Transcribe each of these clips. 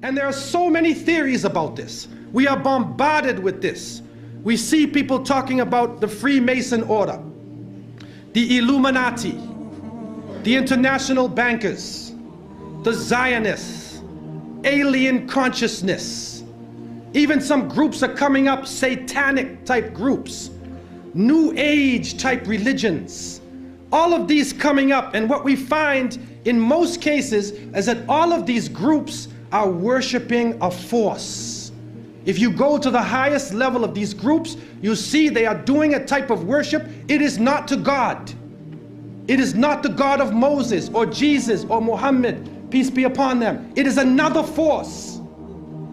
And there are so many theories about this. We are bombarded with this. We see people talking about the Freemason order, the Illuminati, the international bankers, the Zionists, alien consciousness. Even some groups are coming up, satanic type groups, New Age type religions. All of these coming up, and what we find in most cases is that all of these groups are worshiping a force. If you go to the highest level of these groups, you see they are doing a type of worship. It is not to God. It is not the God of Moses or Jesus or Muhammad, peace be upon them. It is another force.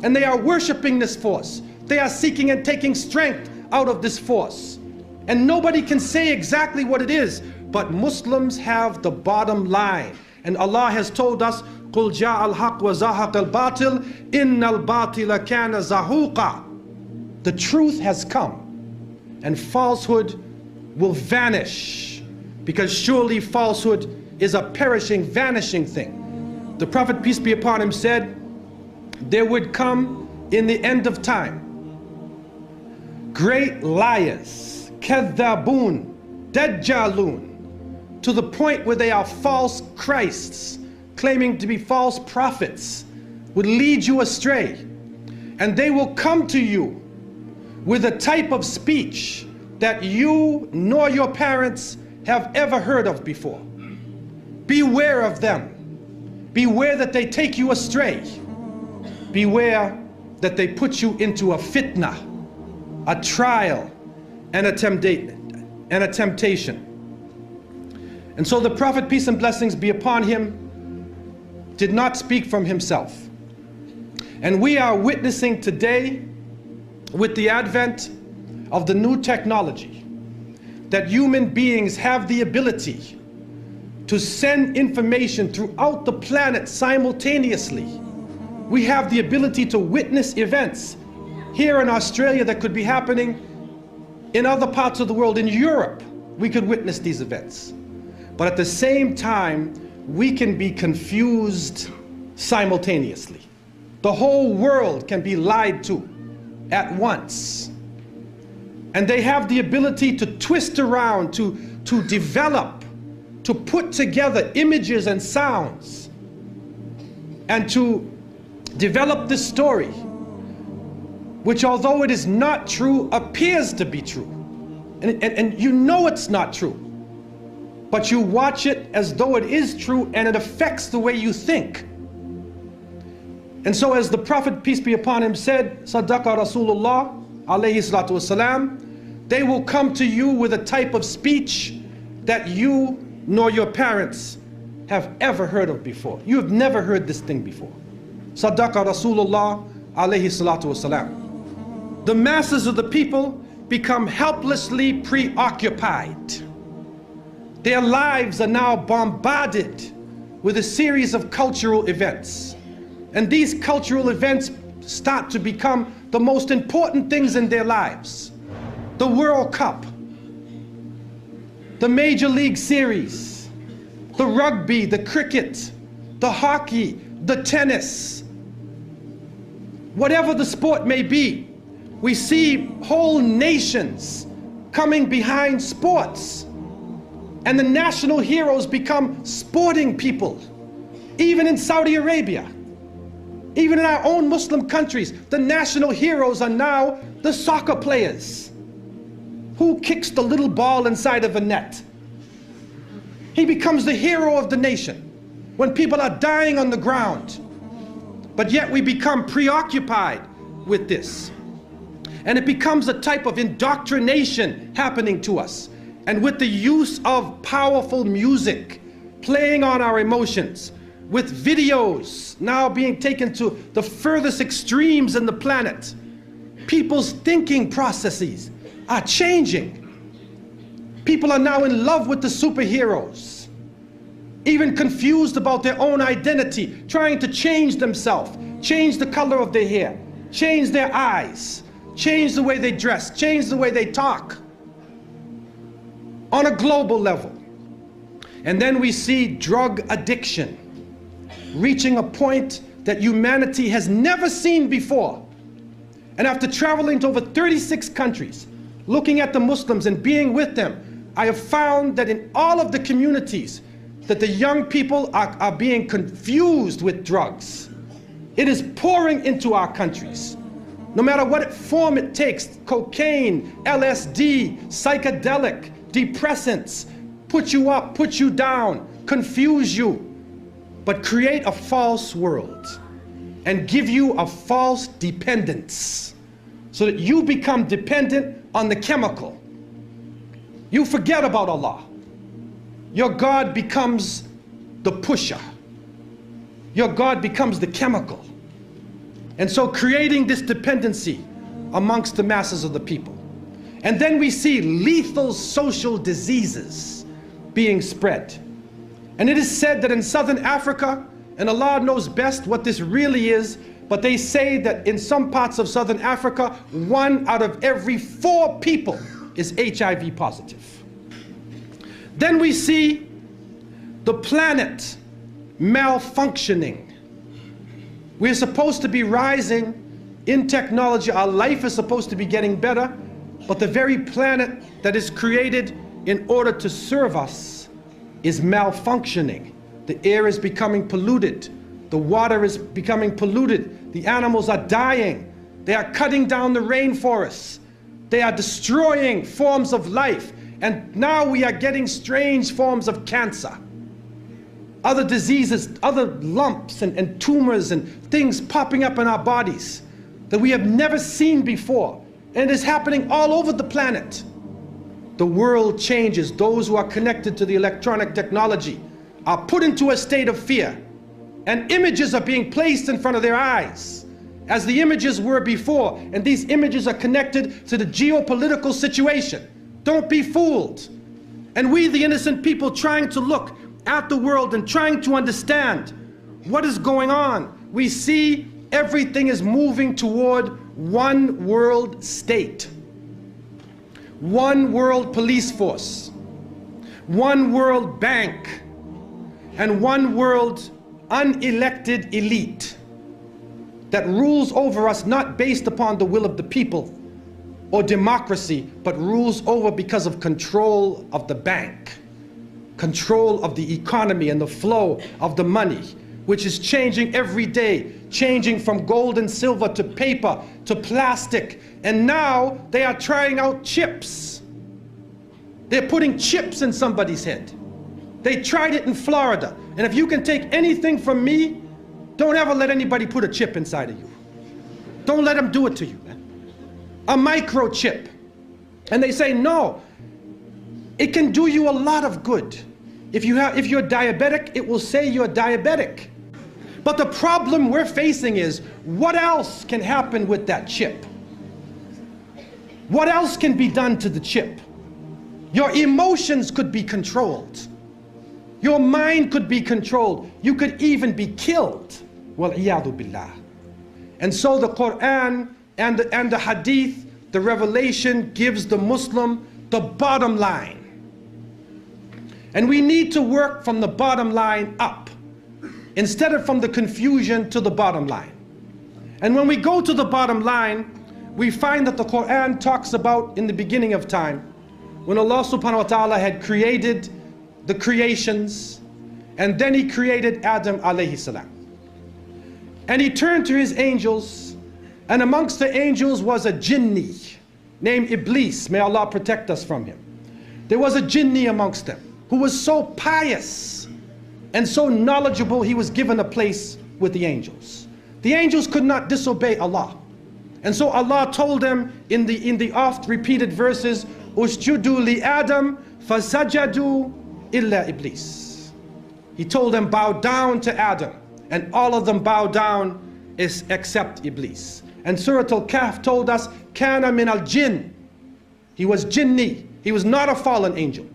And they are worshiping this force. They are seeking and taking strength out of this force. And nobody can say exactly what it is, but Muslims have the bottom line. And Allah has told us, قُلْ جَاءَ الْحَقُّ وَزَهَقَ الْبَاطِلِ إِنَّ الْبَاطِلَ كَانَ زَهُوقًا. The truth has come, and falsehood will vanish, because surely falsehood is a perishing, vanishing thing. The Prophet, peace be upon him, said, there would come in the end of time great liars, kadhabun, dajjalun, to the point where they are false Christs, claiming to be false prophets, would lead you astray. And they will come to you with a type of speech that you nor your parents have ever heard of before. Beware of them. Beware that they take you astray. Beware that they put you into a fitna, a trial, and a temptation. And so the Prophet, peace and blessings be upon him, did not speak from himself. And we are witnessing today, with the advent of the new technology, that human beings have the ability to send information throughout the planet simultaneously. We have the ability to witness events here in Australia that could be happening in other parts of the world. In Europe, we could witness these events. But at the same time, we can be confused simultaneously. The whole world can be lied to at once. And they have the ability to twist around, to develop, to put together images and sounds, and to develop this story, which, although it is not true, appears to be true. And you know it's not true, but you watch it as though it is true, and it affects the way you think. And so, as the Prophet, peace be upon him, said, Sadaqa Rasulullah alayhi salatu wasalam, they will come to you with a type of speech that you nor your parents have ever heard of before. You have never heard this thing before. Sadaqa Rasulullah alayhi salatu wasalam. The masses of the people become helplessly preoccupied. Their lives are now bombarded with a series of cultural events. And these cultural events start to become the most important things in their lives. The World Cup, the Major League Series, the rugby, the cricket, the hockey, the tennis, whatever the sport may be, we see whole nations coming behind sports. And the national heroes become sporting people. Even in Saudi Arabia, even in our own Muslim countries, the national heroes are now the soccer players. Who kicks the little ball inside of a net? He becomes the hero of the nation when people are dying on the ground. But yet we become preoccupied with this. And it becomes a type of indoctrination happening to us. And with the use of powerful music playing on our emotions, with videos now being taken to the furthest extremes in the planet, people's thinking processes are changing. People are now in love with the superheroes, even confused about their own identity, trying to change themselves, change the color of their hair, change their eyes, change the way they dress, change the way they talk, on a global level. And then we see drug addiction reaching a point that humanity has never seen before. And after traveling to over 36 countries, looking at the Muslims and being with them, I have found that in all of the communities that the young people are being confused with drugs. It is pouring into our countries. No matter what form it takes, cocaine, LSD, psychedelic, depressants, put you up, put you down, confuse you, but create a false world and give you a false dependence so that you become dependent on the chemical. You forget about Allah. Your God becomes the pusher. Your God becomes the chemical. And so creating this dependency amongst the masses of the people. And then we see lethal social diseases being spread. And it is said that in Southern Africa, and Allah knows best what this really is, but they say that in some parts of Southern Africa, 1 out of every 4 people is HIV positive. Then we see the planet malfunctioning. We're supposed to be rising in technology. Our life is supposed to be getting better, but the very planet that is created in order to serve us is malfunctioning. The air is becoming polluted. The water is becoming polluted. The animals are dying. They are cutting down the rainforests. They are destroying forms of life. And now we are getting strange forms of cancer. Other diseases, other lumps and tumors and things popping up in our bodies that we have never seen before. And it is happening all over the planet. The world changes. Those who are connected to the electronic technology are put into a state of fear. And images are being placed in front of their eyes, as the images were before. And these images are connected to the geopolitical situation. Don't be fooled. And we, the innocent people, trying to look at the world and trying to understand what is going on, we see everything is moving toward one world state, one world police force, one world bank, and one world unelected elite that rules over us not based upon the will of the people or democracy, but rules over because of control of the bank, control of the economy and the flow of the money, which is changing every day, changing from gold and silver to paper to plastic. And now they are trying out chips. They're putting chips in somebody's head. They tried it in Florida. And if you can take anything from me, don't ever let anybody put a chip inside of you. Don't let them do it to you, man. A microchip. And they say, no, it can do you a lot of good. If you're diabetic, it will say you're diabetic. But the problem we're facing is, what else can happen with that chip? What else can be done to the chip? Your emotions could be controlled. Your mind could be controlled. You could even be killed. Wal-iyadu billah. And so the Quran and the Hadith, the revelation gives the Muslim the bottom line. And we need to work from the bottom line up, instead of from the confusion to the bottom line. And when we go to the bottom line, we find that the Quran talks about in the beginning of time, when Allah subhanahu wa ta'ala had created the creations, and then He created Adam alayhi salam. And He turned to His angels, and amongst the angels was a jinni named Iblis. May Allah protect us from him. There was a jinni amongst them who was so pious and so knowledgeable, he was given a place with the angels. The angels could not disobey Allah. And so Allah told them in the oft repeated verses, Usjudu li Adam fasajadu illa Iblis. He told them, bow down to Adam, and all of them bow down except Iblis. And Surah Al-Kahf told us, Kana min al-jinn. He was jinni. He was not a fallen angel.